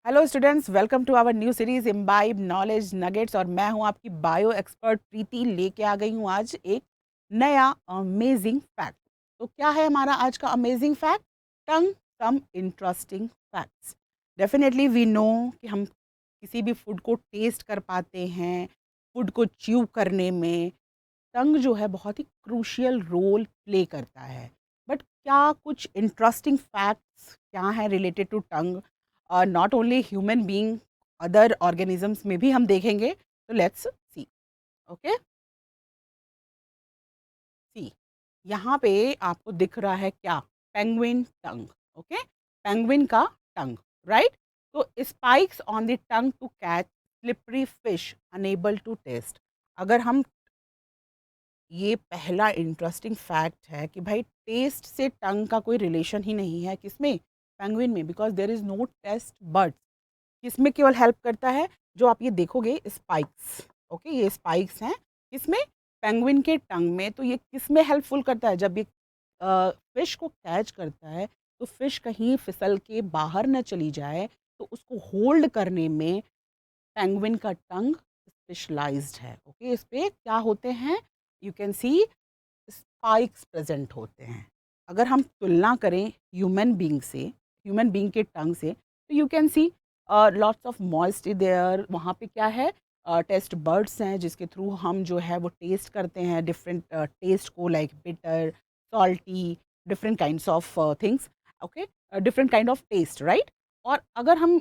Hello students, welcome to our new series imbibe knowledge nuggets. और मैं हूं आपकी बायो एक्सपर्ट प्रीति, लेके आ गई हूं आज एक नया अमेजिंग फैक्ट। तो क्या है हमारा आज का amazing fact? Tongue some interesting facts. Definitely we know कि हम किसी भी फूड को टेस्ट कर पाते हैं, फूड को च्यू करने में टंग जो है बहुत ही क्रूशियल रोल प्ले करता है। बट क्या कुछ इंटरेस्टिंग फैक्ट्स क्या हैं related to tongue? Not only human being, other organisms में भी हम देखेंगे। तो लेट्स सी। ओके, सी यहाँ पे आपको दिख रहा है क्या? पेंगुइन टंग। ओके, पेंगुइन का टंग, राइट? तो spikes on the tongue to catch slippery fish unable to taste. अगर हम, ये पहला इंटरेस्टिंग फैक्ट है कि भाई टेस्ट से टंग का कोई रिलेशन ही नहीं है। किसमें? पेंगुइन में, because there is no taste buds. किसमें केवल हेल्प करता है? जो आप ये देखोगे स्पाइक्स। ओके, ये स्पाइक्स हैं किसमें? पेंगुइन के टंग में। तो ये किसमें हेल्पफुल करता है? जब ये फिश को कैच करता है तो फिश कहीं फिसल के बाहर न चली जाए, तो उसको होल्ड करने में पेंगुइन का टंग स्पेशलाइज्ड है। ओके, इस पे क्या होते हैं? You can see spikes present होते हैं। अगर हम तुलना करें ह्यूमन बीइंग से, ह्यूमन बीइंग के टंग से, तो you can see lots of moisture there. वहाँ पे क्या है? टेस्ट बर्ड्स हैं जिसके थ्रू हम जो है वो टेस्ट करते हैं डिफरेंट टेस्ट को, like bitter, salty, different kinds of things. Okay, different kind of taste, right? और अगर हम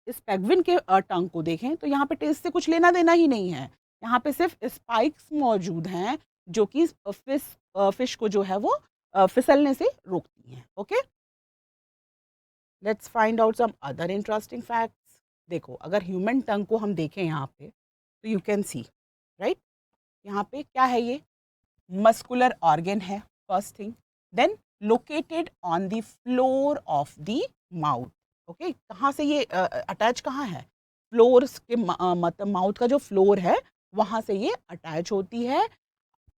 इस पेंगुइन के टंग को देखें तो यहाँ पे टेस्ट से कुछ लेना देना ही नहीं है। यहाँ पे सिर्फ स्पाइक्स मौजूद हैं जो कि फिश को जो है वो फिसलने से रोकती हैं। Okay, let's find out some other interesting facts. देखो, अगर ह्यूमन टंग को हम देखें यहाँ पे, तो यू कैन सी, राइट? यहाँ पे क्या है? ये मस्कुलर ऑर्गन है, first thing. Then located on the floor of the mouth. Okay, कहाँ से ये अटैच कहाँ है? फ्लोर के मतलब माउथ का जो फ्लोर है वहाँ से ये अटैच होती है।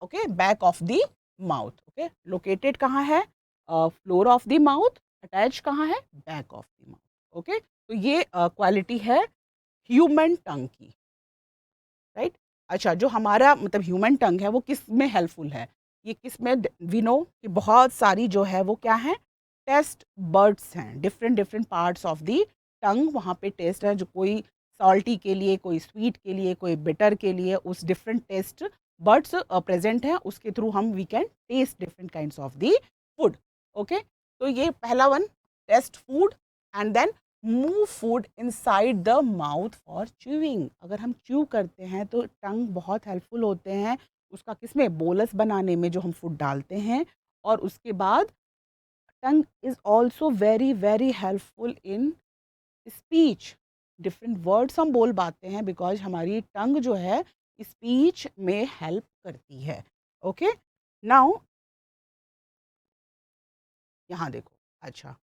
Okay, back of the mouth. Okay, located कहाँ है? Floor of the mouth. Attach कहाँ है? Back of the mouth. Okay, तो ये क्वालिटी है ह्यूमन टंग की, राइट? अच्छा, जो हमारा मतलब ह्यूमन टंग है वो किस में हेल्पफुल है? ये किस में? वी नो कि बहुत सारी जो है वो क्या है? टेस्ट बर्ड्स हैं, different different parts of the tongue. वहाँ पे टेस्ट है, जो कोई सॉल्टी के लिए, कोई स्वीट के लिए, कोई बिटर के लिए, उस डिफरेंट टेस्ट बर्ड्स प्रेजेंट हैं। उसके थ्रू हम we can taste different kinds of the food. Okay, तो ये पहला one, taste food, and then move food inside the mouth for chewing. अगर हम च्यू करते हैं तो टंग बहुत हेल्पफुल होते हैं उसका किसमें? बोलस बनाने में, जो हम फूड डालते हैं। और उसके बाद tongue is also very very helpful in speech. Different words हम बोल पाते हैं बिकॉज हमारी टंग जो है स्पीच में हेल्प करती है। ओके, नाउ यहाँ देखो। अच्छा,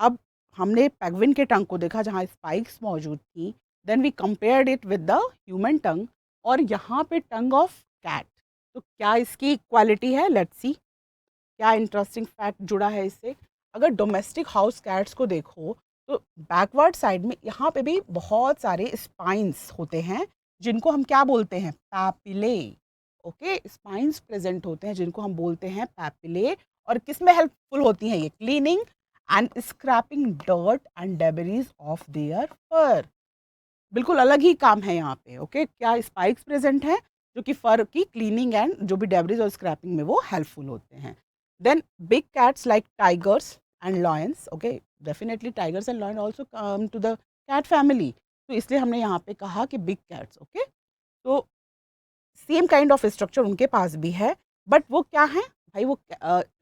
अब हमने पेंगुइन के टंग को देखा जहाँ स्पाइक्स मौजूद थी। Then we compared it with the human tongue, और यहाँ पे टंग ऑफ कैट। तो क्या इसकी क्वालिटी है? लेट्स सी क्या इंटरेस्टिंग फैक्ट जुड़ा है इससे। अगर डोमेस्टिक हाउस कैट्स को देखो तो बैकवर्ड साइड में यहाँ पे भी बहुत सारे स्पाइंस होते हैं जिनको हम क्या बोलते हैं? पैपिले। ओके, स्पाइंस प्रेजेंट होते हैं जिनको हम बोलते हैं पैपिले। और किस में हेल्पफुल होती हैं? ये cleaning and scraping dirt and debris off their fur. बिल्कुल अलग ही काम है यहाँ पे। ओके, क्या स्पाइक्स प्रेजेंट हैं जो कि फर की क्लीनिंग एंड जो भी डेबरीज और स्क्रैपिंग में वो हेल्पफुल होते हैं। Then big cats like tigers and lions. Okay, definitely tigers and lion also come to the cat family. तो इसलिए हमने यहाँ पे कहा कि बिग कैट्स। ओके, तो सेम काइंड ऑफ स्ट्रक्चर उनके पास भी है। बट वो क्या है भाई? वो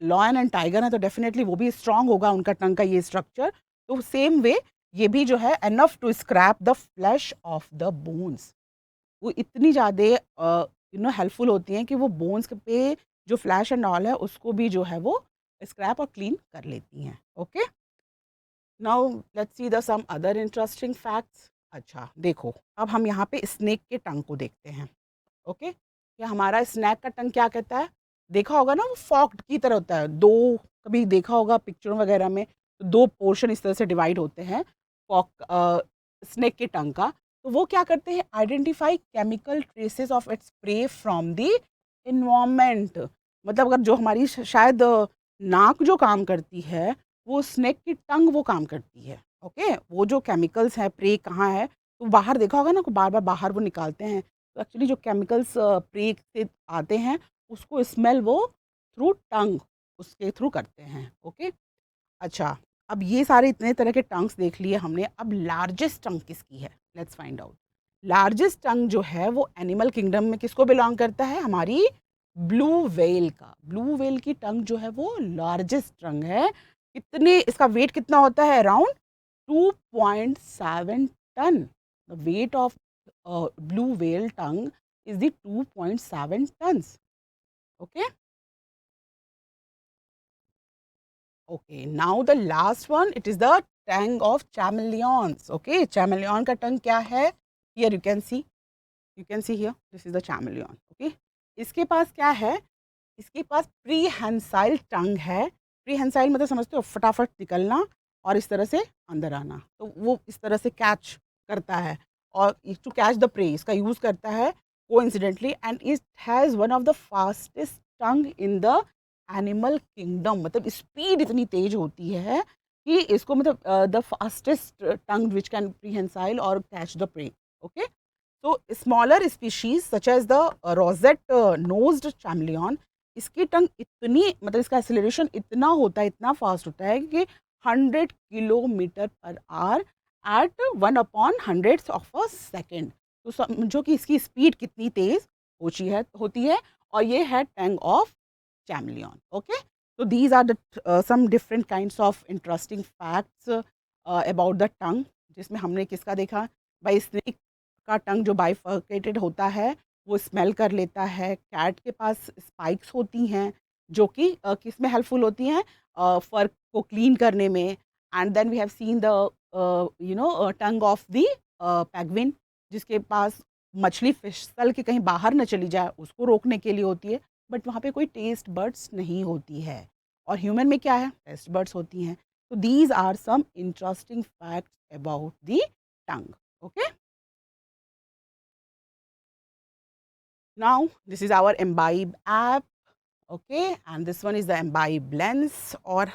लॉयन एंड टाइगर है तो डेफिनेटली वो भी स्ट्रांग होगा उनका टंग का ये स्ट्रक्चर। तो सेम वे ये भी जो है enough to scrape the flesh off the bones. वो इतनी ज़्यादा हेल्पफुल होती हैं कि वो बोन्स पे जो फ्लैश एंड ऑल है उसको भी जो है वो स्क्रैप और क्लीन कर लेती हैं। Okay, now let's see the some other interesting facts. अच्छा देखो, अब हम यहाँ पे स्नेक के टंग को देखते हैं। ओके, या हमारा स्नैक का टंग क्या कहता है? देखा होगा ना, वो फॉक्ड की तरह होता है। दो, कभी देखा होगा पिक्चरों वगैरह में, तो दो पोर्शन इस तरह से डिवाइड होते हैं। स्नेक के टंग का, तो वो क्या करते हैं, identify chemical traces of its prey from the environment. मतलब अगर जो हमारी शायद नाक जो काम करती है, वो स्नेक की टंग वो काम करती है। ओके, वो जो केमिकल्स हैं, प्रे कहाँ है, तो बाहर देखा होगा ना, बार बार बाहर वो निकालते हैं, तो एक्चुअली जो केमिकल्स प्रे से आते हैं, उसको स्मेल वो थ्रू टंग उसके थ्रू करते हैं। ओके, अच्छा, अब ये सारे इतने तरह के टंग्स देख लिए हमने, अब लार्जेस्ट टंग किसकी है, लेट्स फाइंड आउट। लार्जेस्ट टंग जो है वो एनिमल किंगडम में किसको बिलोंग करता है, हमारी ब्लू व्हेल का। ब्लू व्हेल की टंग जो है वो लार्जेस्ट टंग है। कितने, इसका वेट कितना होता है, around 2.7 ton. The weight of blue whale tongue is the 2.7 tons. Okay, Okay, now the last one, it is the tongue of chameleons. Okay, chameleon का tongue क्या है? Here you can see here, this is the chameleon. Okay, इसके पास क्या है? इसके पास prehensile टंग है। Prehensile मतलब समझते हो, फटाफट निकलना और इस तरह से अंदर आना, तो वो इस तरह से कैच करता है, और टू कैच द प्रे इसका यूज़ करता है coincidentally, and it has one of the fastest tongue in the animal kingdom. मतलब स्पीड इतनी तेज होती है कि इसको, मतलब the fastest tongue which can prehensile और कैच द प्रे। ओके, तो smaller species such as the rosette nosed chameleon, इसकी टंग इतनी, मतलब इसका एक्सेलरेशन इतना होता है, इतना फास्ट होता है कि 100 kilometre per hour at 1/100 of a second. तो समझो कि इसकी स्पीड कितनी तेज होती है, और ये है tongue of chameleon. Okay, so these are the some different kinds of interesting facts about the tongue, जिसमें हमने किसका देखा, भाई स्नेक का टंग जो बाइफर्केटेड होता है वो स्मेल कर लेता है। कैट के पास स्पाइक्स होती हैं जो कि किस में हेल्पफुल होती हैं, फर को क्लीन करने में। And then we have seen the tongue of the penguin, जिसके पास मछली फिसल के कहीं बाहर न चली जाए उसको रोकने के लिए होती है, बट वहाँ पे कोई टेस्ट बर्ड्स नहीं होती है। और ह्यूमन में क्या है, टेस्ट बर्ड्स होती हैं। तो these are some interesting facts about the tongue. Okay, now this is our Embibe app. Okay, and this one is the Embibe lens, और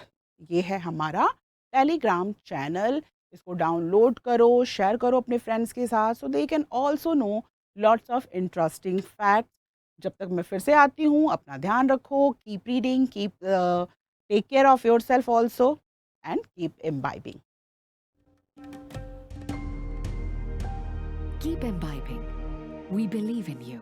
ये है हमारा टेलीग्राम चैनल। इसको डाउनलोड करो, शेयर करो अपने फ्रेंड्स के साथ, so they can also know lots of interesting facts. जब तक मैं फिर से आती हूँ, अपना ध्यान रखो, keep reading, keep take care of yourself also, and keep imbibing. Keep imbibing. We believe in you.